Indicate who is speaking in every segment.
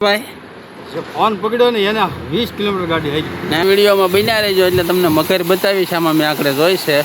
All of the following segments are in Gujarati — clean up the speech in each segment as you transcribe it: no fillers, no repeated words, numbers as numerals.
Speaker 1: ભાઈ
Speaker 2: જે ફોન પકડ્યો ને એને 20 કિલોમીટર ગાડી આવી
Speaker 1: ને વિડીયોમાં બન્યા રહેજો એટલે તમને મકર બતાવીશ આમાં મેં આખરે જોઈ છે.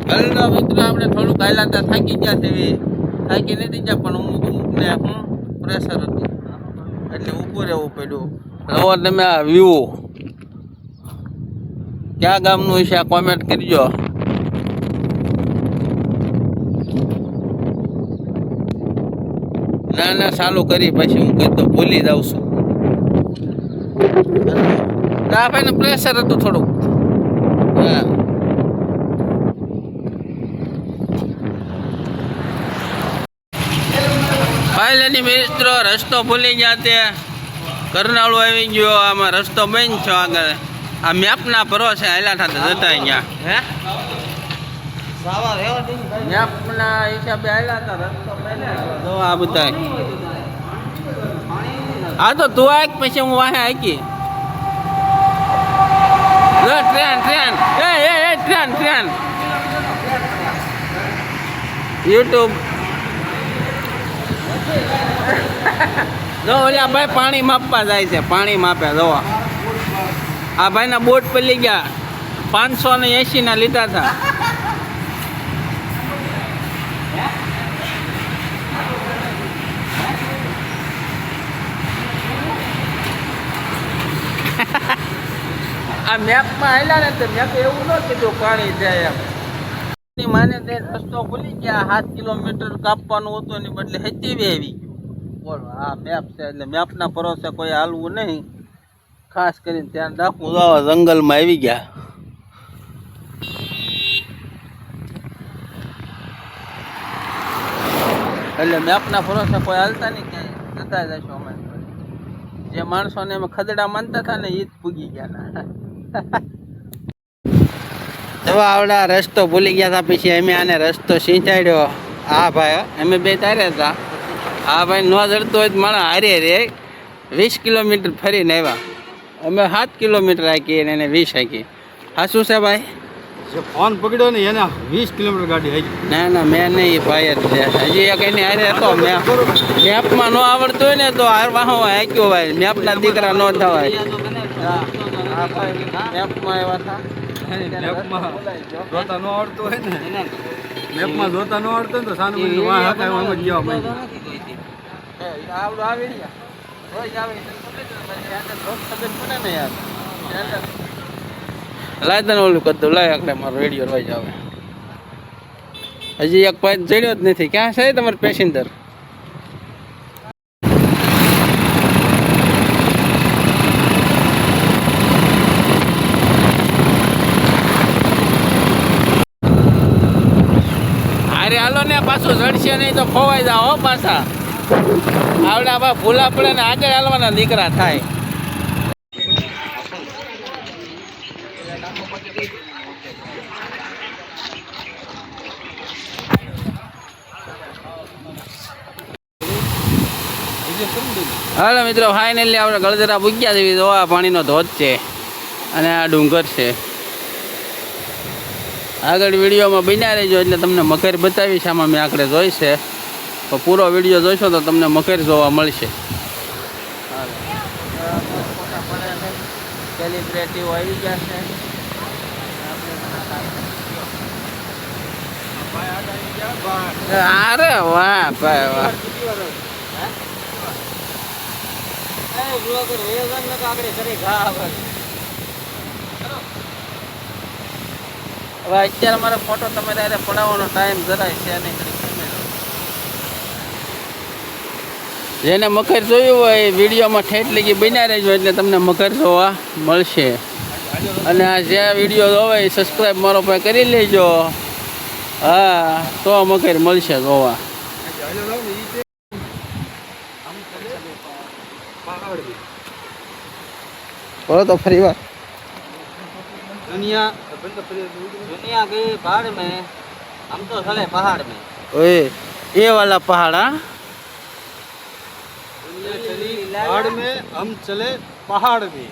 Speaker 1: હલો મિત્રો, આપણે થોડુંક હાલાતા થાકી ગયા છે. થાકી નથી ગયા પણ અમુકને હું પ્રેશર હતું એટલે ઊભું રહેવું પડ્યું. હવે તમે આ વ્યૂ ક્યાં ગામનું છે આ કોમેન્ટ કરજો. ના ચાલુ કરી પછી હું કઈ તો ભૂલી જાઉં છું. આ ભાઈને પ્રેશર હતું થોડુંક. હા ફાઇનલી મિત્રો રસ્તો ભૂલી ગયા તે કરનાળું આવી ગયો. આમાં રસ્તો બંધ છે આગળ. આ મેપના ભરોસે હાલ્યા થતા જતા અહીંયા મેપના હિસાબે હાલ્યા હતા. રસ્તો બંધ તો આ બધા હા તો તું આક પછી હું વાહે આકી ટ્રેન ટ્રેન યુટ્યુબ જો ઓલા ભાઈ પાણી માપવા જાય છે. પાણી માપે જો આ ભાઈના બોટ પડી ગયા 580 ના લીધા હતા. આ મેપમાં આવેલા ને તો મેં એવું ન કીધું પાણી જાય એમ. માને તે રસ્તો ભૂલી ગયા. 7 કિલોમીટર કાપવાનું હતું એની બદલે 70 આવી ગયું. બોલો આ મેપ છે એટલે મેપના ભરોસે કોઈ હાલવું નહીં. ખાસ કરીને ધ્યાન રાખવું. તો જંગલમાં આવી ગયા. એટલે મેપના ભરોસે કોઈ હાલતા નહીં ક્યાંય જતા જશો અમે. જે માણસોને અમે ખદડા માનતા હતા ને એ જ પૂગી ગયા. હવે આવડા રસ્તો ભૂલી ગયા હતા પછી અમે આને રસ્તો સિંચાડ્યો. હા ભાઈ અમે બે તાર્યા હતા. હા ભાઈ ન જડતો હોય તો મારા હારે રે 20 કિલોમીટર ફરીને આવ્યા. અમે 7 કિલોમીટર હાકી એને 20 હાકી. હા શું છે ભાઈ?
Speaker 2: જે ફોન પકડ્યો ને એને 20 કિલોમીટર ગાડી આવી.
Speaker 1: ના મેં નહીં ભાઈ જ છે. હજી એક એની હારે હતો. મેપમાં ન આવડતું હોય ને તો વાહો હાક્યો ભાઈ. મેપના દીકરા ન થવાય. મેપમાં એવા હતા.
Speaker 2: મેપમાં જોતા ન આવડતું હોય ને મેપમાં જોતા ન આવડતું હોય તો સાનું વાહ હકાય આમ જ જવા માંડ્યું.
Speaker 1: આવડું આવી ગયા રોજ આવી ને યાર લાય તને ઓલું કરી દઉં. લાય આખરે મારો રેડિયો રોજ આવે. હજી એક પાઇપ જડ્યો જ નથી. ક્યાં છે તમારે પેસેન્જર? અરે હાલો ને પાછું જડશે નહીં તો ખોવાઈ જાઓ હો પાછા. આવડે આવા ભૂલા પડે ને આગળ હાલવાના દીકરા થાય. હાલો મિત્રો ફાઇનલી આપણે ગળદરા પૂગ્યા જેવી જોવા પાણીનો ધોધ છે અને આ ડુંગર છે. આગળ વિડીયોમાં બન્યા રહેજો એટલે તમને મકર બતાવીશ. આમાં મેં આખરે જોઈ છે તો પૂરો વિડીયો જોઈશો તો તમને મકર જોવા મળશે. સેલિબ્રિટીઓ આવી ગયા છે. અરે વાહ ભાઈ વાહ. હવે અત્યારે મારો ફોટો તમે ત્યારે પડાવવાનો ટાઈમ જરાય છે નહીં. જેને મકર જોયું હોય વિડીયોમાં ઠેઠ લગી બન્યા રહેજો એટલે તમને મકર જોવા મળશે. અને આ જે વિડીયો જોવે એ સબસ્ક્રાઈબ મારો પાસે કરી લેજો. હા તો મગર મળશે જોવા. બોલો તો ફરી વાર.
Speaker 2: दुनिया
Speaker 3: दुनिया गई पहाड़ में, हम तो चले पहाड़ में.
Speaker 1: ओए ये वाला पहाड़ हाँ.
Speaker 2: दुनिया चली पहाड़ में, हम चले पहाड़ में.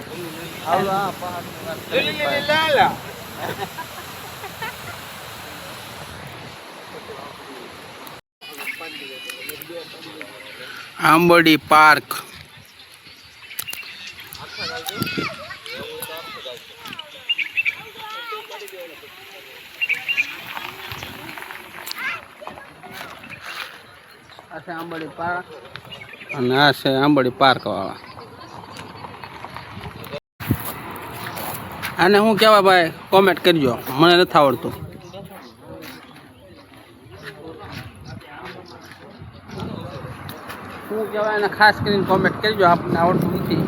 Speaker 1: आंबोडी पार्क. आंबोडी पार्क અને આ છે આંબોડી પાર્ક વાળા. આને શું કહેવાય ભાઈ કોમેન્ટ કરજો, મને નથી આવડતું. શું કહેવાય એને ખાસ કરીને કોમેન્ટ કરજો, આપણને આવડતું નથી.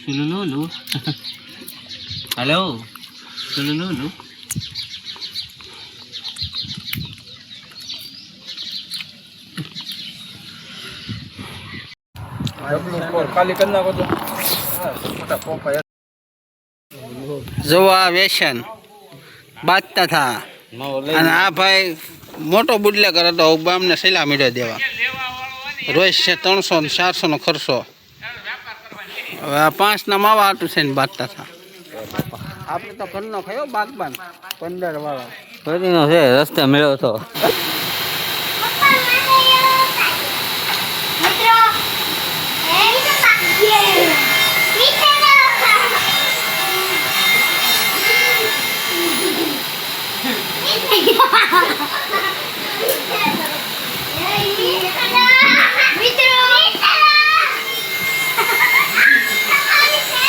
Speaker 3: Sululu. Halo. Sululu.
Speaker 2: खाली करना को तो
Speaker 1: જો આ વ્યસન બાજતા થા અને આ ભાઈ મોટો બુડલેકર હતો. અમને સૈલા મીઠો દેવા રોજ છે 300 ને 400 નો ખર્ચો. હવે આ 5 ના માવા આટું છે ને બાજતા થા. આપણે તો ઘરનો ખાયો બાગબાન 15 વાળો
Speaker 3: ફરીનો છે રસ્તે મળ્યો તો.